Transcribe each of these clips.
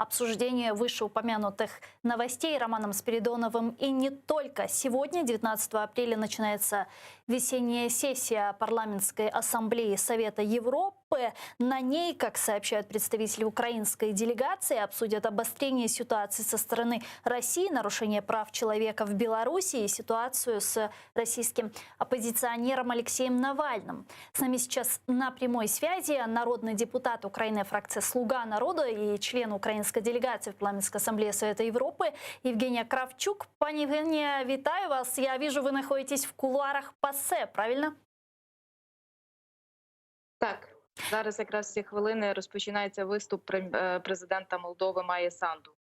обсуждению вышеупомянутых новостей Романом Спиридоновым. И не только. Сегодня, 19 апреля, начинается весенняя сессия Парламентской ассамблеи Совета Европы. На ней, как сообщают представители украинской делегации, обсудят обострение ситуации со стороны России, нарушение прав человека в Беларуси и ситуацию с российским оппозиционером Алексеем Навальным. С нами сейчас на прямой связи народный депутат Украины, фракция «Слуга народа» и член украинской делегации в Парламентской ассамблее Совета Европы Евгения Кравчук. Пані Евгения, вітаю вас. Я вижу, вы находитесь в кулуарах ПАСЕ, правильно? Так, зараз якраз в ці хвилини розпочинається виступ президента Молдови Майи Санду.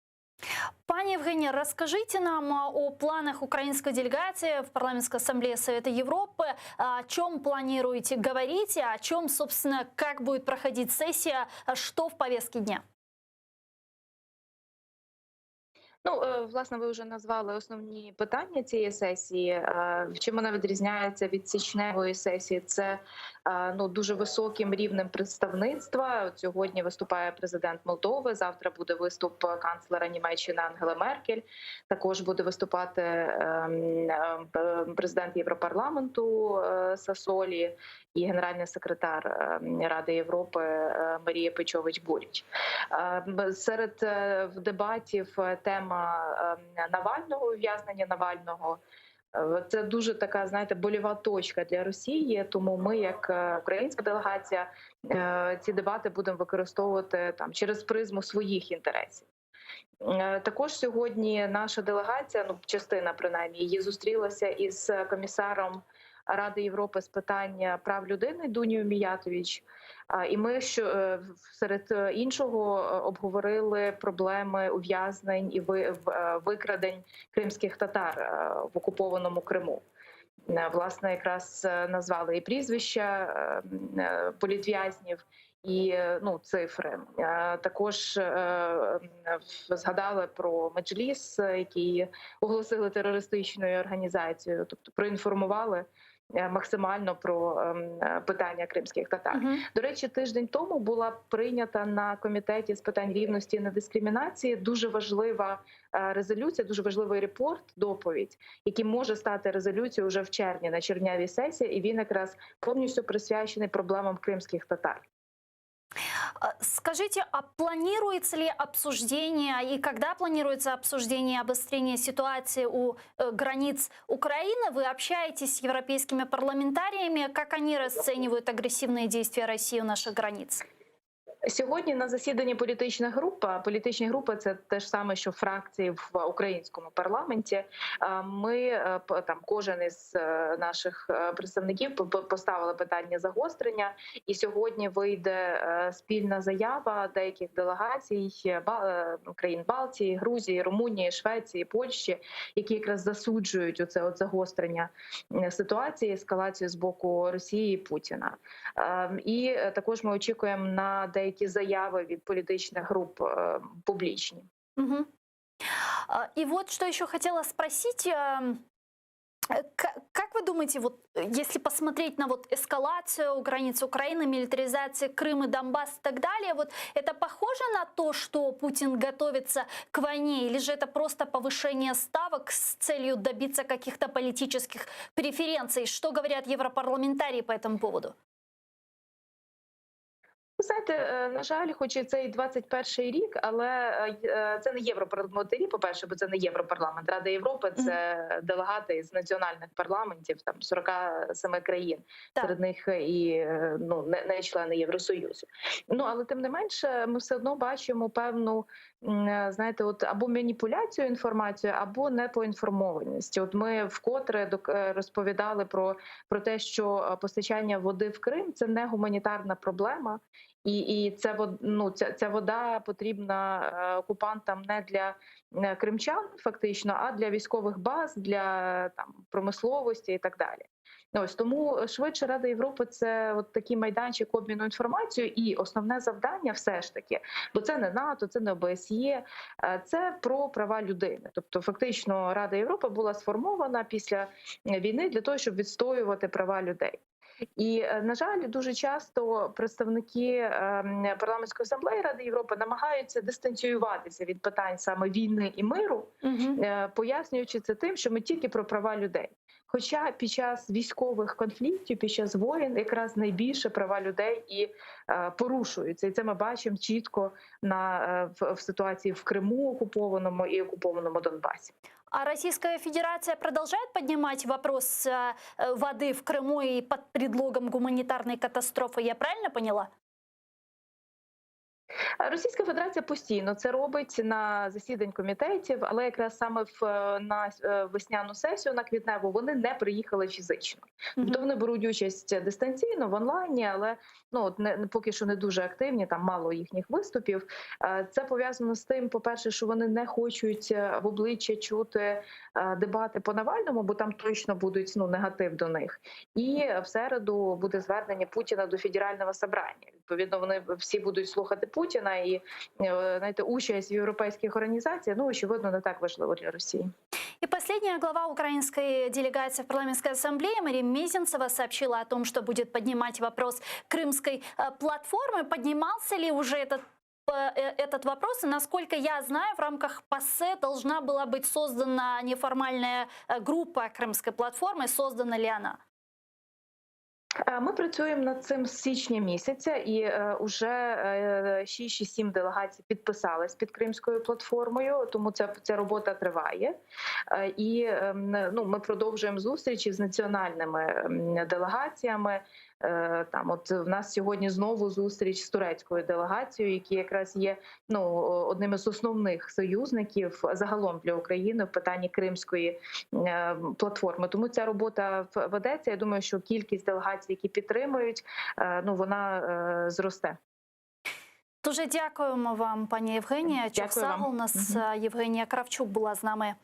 Пані Евгения, расскажите нам о планах украинской делегации в Парламентской ассамблее Совета Европы. О чем планируете говорить, о чем, собственно, как будет проходить сессия, что в повестке дня? Ну, власне, ви вже назвали основні питання цієї сесії. Чим вона відрізняється від січневої сесії? Це дуже високим рівнем представництва. От сьогодні виступає президент Молдови, завтра буде виступ канцлера Німеччини Ангели Меркель. Також буде виступати президент Європарламенту Сасолі і генеральний секретар Ради Європи Марія Пейчович-Буріч. Серед дебатів тема Навального, ув'язнення Навального. Це дуже така, знаєте, больова точка для Росії, тому ми, як українська делегація, ці дебати будемо використовувати через призму своїх інтересів. Також сьогодні наша делегація, частина принаймні, її зустрілася із комісаром Ради Європи з питань прав людини Дунією Міятович. І ми серед іншого обговорили проблеми ув'язнень і викрадень кримських татар в окупованому Криму. Власне, якраз назвали і прізвища політв'язнів, і цифри. Також згадали про Меджліс, який оголосили терористичною організацією, тобто проінформували максимально про питання кримських татар. До речі, тиждень тому була прийнята на комітеті з питань рівності і недискримінації дуже важлива резолюція, дуже важливий репорт, доповідь, який може стати резолюцією вже в червні на червневій сесії, і він якраз повністю присвячений проблемам кримських татар. Скажите, а планируется ли обсуждение и когда планируется обсуждение обострения ситуации у границ Украины? Вы общаетесь с европейскими парламентариями, как они расценивают агрессивные действия России у наших границ? Сьогодні на засіданні політичні групи – це те ж саме, що фракції в українському парламенті. Ми, кожен із наших представників поставили питання загострення, і сьогодні вийде спільна заява деяких делегацій країн Балтії, Грузії, Румунії, Швеції, Польщі, які якраз засуджують оце загострення ситуації, ескалацію з боку Росії і Путіна. І також ми очікуємо на деякі заяви від політичных групп публичные. Угу. И вот что еще хотела спросить. Как вы думаете, если посмотреть на эскалацию границ Украины, милитаризация Крыма, Донбасс и так далее, это похоже на то, что Путин готовится к войне, или же это просто повышение ставок с целью добиться каких-то политических преференций? Что говорят европарламентарии по этому поводу? Ви знаєте, на жаль, хоч і це і 21-й рік, але це не європарламентарі, по-перше, бо це не Європарламент. Рада Європи – це делегати з національних парламентів, 47 країн. Серед них і не члени Євросоюзу. Але тим не менше, ми все одно бачимо певну, знаєте, або маніпуляцію інформацією, або непоінформованість. Ми вкотре розповідали про те, що постачання води в Крим – це не гуманітарна проблема. І ця вода потрібна окупантам не для кримчан, фактично, а для військових баз, для промисловості і так далі. Тому швидше Рада Європи – це такий майданчик обміну інформацією, і основне завдання все ж таки, бо це не НАТО, це не ОБСЄ, це про права людини. Тобто фактично Рада Європи була сформована після війни для того, щоб відстоювати права людей. І, на жаль, дуже часто представники парламентської асамблеї Ради Європи намагаються дистанціюватися від питань саме війни і миру, пояснюючи це тим, що ми тільки про права людей. Хоча під час військових конфліктів, під час воєн якраз найбільше права людей і порушуються. І це ми бачимо чітко в ситуації в Криму окупованому і окупованому Донбасі. А Российская Федерация продолжает поднимать вопрос воды в Крыму и под предлогом гуманитарной катастрофы, я правильно поняла? Російська Федерація постійно це робить на засідань комітетів, але якраз саме на весняну сесію, на квітневу, вони не приїхали фізично. Тобто вони беруть участь дистанційно в онлайні, але поки що не дуже активні, там мало їхніх виступів. Це пов'язано з тим, по-перше, що вони не хочуть в обличчя чути дебати по Навальному, бо там точно будуть негатив до них. І в середу буде звернення Путіна до Федерального собрання. Відповідно, вони всі будуть слухати Путіна, і знаєте, участь в європейських організаціях, очевидно, не так важливо для Росії. И последняя глава украинской делегации в парламентской ассамблее Мария Мезенцева сообщила о том, что будет поднимать вопрос крымской платформы. Поднимался ли уже этот вопрос? И насколько я знаю, в рамках ПАСЕ должна была быть создана неформальная группа крымской платформы. Создана ли она? Ми працюємо над цим з січня місяця, і вже 6 чи 7 делегацій підписались під Кримською платформою, тому ця робота триває. І ми продовжуємо зустрічі з національними делегаціями. От в нас сьогодні знову зустріч з турецькою делегацією, які якраз є одним із основних союзників загалом для України в питанні Кримської платформи. Тому ця робота ведеться. Я думаю, що кількість делегацій, які підтримують, вона зросте. Дуже дякуємо вам, пані Євгенія. Чоксал. У нас Євгенія Кравчук була з нами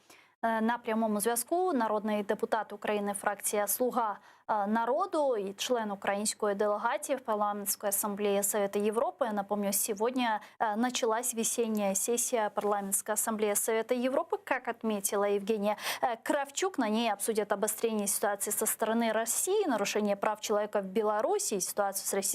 на прямому зв'язку. Народний депутат України, фракція «Слуга народу» и член украинской делегации в парламентской ассамблее Совета Европы. Напомню, сегодня началась весенняя сессия парламентской ассамблеи Совета Европы, как отметила Евгения Кравчук. На ней обсудят обострение ситуации со стороны России, нарушение прав человека в Беларуси, ситуацию с Россией.